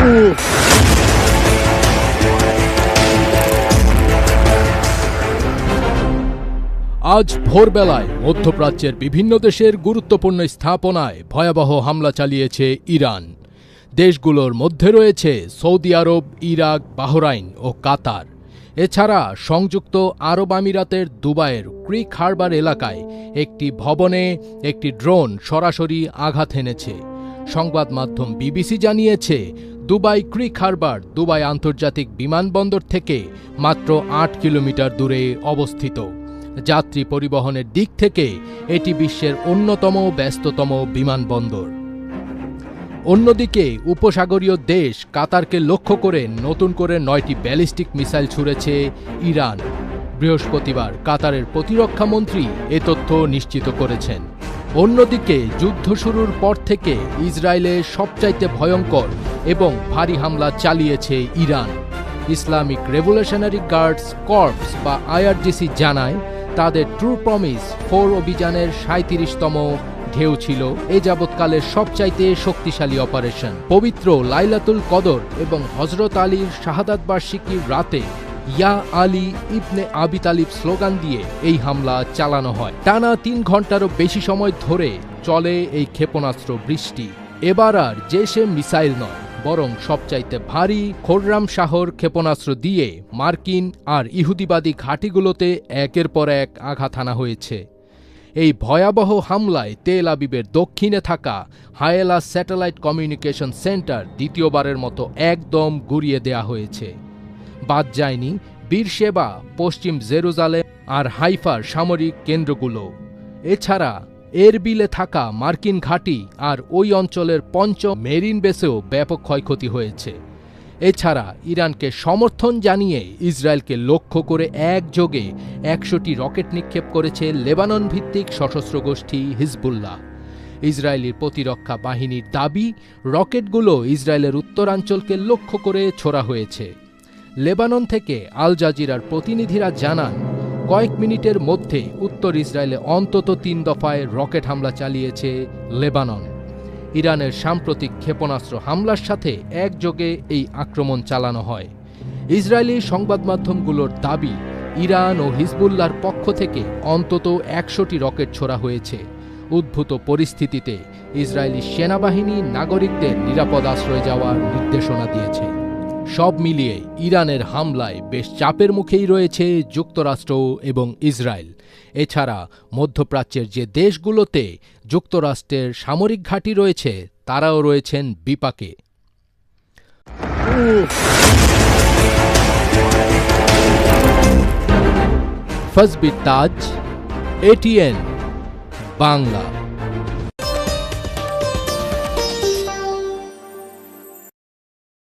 আজ ভোরবেলায় মধ্যপ্রাচ্যের বিভিন্ন দেশের গুরুত্বপূর্ণ স্থাপনায় ভয়াবহ হামলা চালিয়েছে ইরান। দেশগুলোর মধ্যে রয়েছে সৌদি আরব, ইরাক, বাহরাইন ও কাতার। এছাড়া সংযুক্ত আরব আমিরাতের দুবাইয়ের ক্রিক হারবার এলাকায় একটি ভবনে একটি ড্রোন সরাসরি আঘাত হেনেছে। সংবাদ মাধ্যম বিবিসি জানিয়েছে, দুবাই ক্রিক হারবার দুবাই আন্তর্জাতিক বিমানবন্দর থেকে মাত্র ৮ কিলোমিটার দূরে অবস্থিত। যাত্রী পরিবহনের দিক থেকে এটি বিশ্বের অন্যতম ব্যস্ততম বিমানবন্দর। অন্যদিকে উপসাগরীয় দেশ কাতারকে লক্ষ্য করে নতুন করে ৯টি ব্যালিস্টিক মিসাইল ছুড়েছে ইরান। বৃহস্পতিবার কাতারের প্রতিরক্ষা মন্ত্রী এ তথ্য নিশ্চিত করেছেন। অন্যদিকে যুদ্ধ শুরুর পর থেকে ইসরায়েলে সবচাইতে ভয়ঙ্কর এবং ভারী হামলা চালিয়েছে Iran. Islamic revolutionary guards corps বা আইআরজিসি জানায়, তাদের ট্রু প্রমিস 4 অভিযানের ৩৭তম ঢেউ ছিল এ যাবৎকালের সবচাইতে শক্তিশালী অপারেশন। পবিত্র লাইলাতুল কদর এবং হজরত আলীর শাহাদাত বার্ষিকীর রাতে ইয়া আলী ইবনে আবি তালিব স্লোগান দিয়ে এই হামলা চালানো হয়। টানা ৩ ঘন্টারও বেশি সময় ধরে চলে এই ক্ষেপণাস্ত্র বৃষ্টি। এবার আর যে সে মিসাইল নয়, বরং সবচাইতে ভারী খোররাম শাহর ক্ষেপণাস্ত্র দিয়ে মার্কিন আর ইহুদিবাদী ঘাঁটিগুলোতে একের পর এক আঘাত হানা হয়েছে। এই ভয়াবহ হামলায় তেল আবিবের দক্ষিণে থাকা হায়েলা স্যাটেলাইট কমিউনিকেশন সেন্টার দ্বিতীয়বারের মতো একদম গুঁড়িয়ে দেয়া হয়েছে। বাদ যায়নি বীরশেবা, পশ্চিম জেরুজালেম আর হাইফার সামরিক কেন্দ্রগুলো। এছাড়া এরবিলে থাকা মার্কিন ঘাঁটি আর ওই অঞ্চলের পঞ্চম মেরিন বেসেও ব্যাপক ক্ষয়ক্ষতি হয়েছে। এছাড়া ইরানকে সমর্থন জানিয়ে ইসরায়েলকে লক্ষ্য করে একযোগে ১০০টি রকেট নিক্ষেপ করেছে লেবানন ভিত্তিক সশস্ত্র গোষ্ঠী হিজবুল্লাহ। ইসরায়েলি প্রতিরক্ষা বাহিনীর দাবি, রকেটগুলো ইসরায়েলের উত্তরাঞ্চলকে লক্ষ্য করে ছোড়া হয়েছে। লেবানন থেকে আল জাজিরার প্রতিনিধিরা জানান, কয়েক মিনিটের মধ্যে উত্তর ইসরায়েলে অন্তত ৩ দফায় রকেট হামলা চালিয়েছে লেবানন। ইরানের সাম্প্রতিক ক্ষেপণাস্ত্র হামলার সাথে একযোগে এই আক্রমণ চালানো হয়। ইসরায়েলি সংবাদ মাধ্যমগুলোর দাবি, ইরান ও হিজবুল্লাহর পক্ষ থেকে অন্তত ১০০টি রকেট ছোড়া হয়েছে। উদ্ভূত পরিস্থিতিতে ইসরায়েলি সেনাবাহিনী নাগরিকদের নিরাপদ আশ্রয়ে যাওয়ার নির্দেশনা দিয়েছে। সব মিলিয়ে ইরানের হামলায় বেশ চাপের মুখেই রয়েছে যুক্তরাষ্ট্র এবং ইসরায়েল। এছাড়া মধ্যপ্রাচ্যের যে দেশগুলোতে যুক্তরাষ্ট্রের সামরিক ঘাঁটি রয়েছে তারাও রয়েছেন বিপাকে। ফজবি তাজ, এটিএন বাংলা।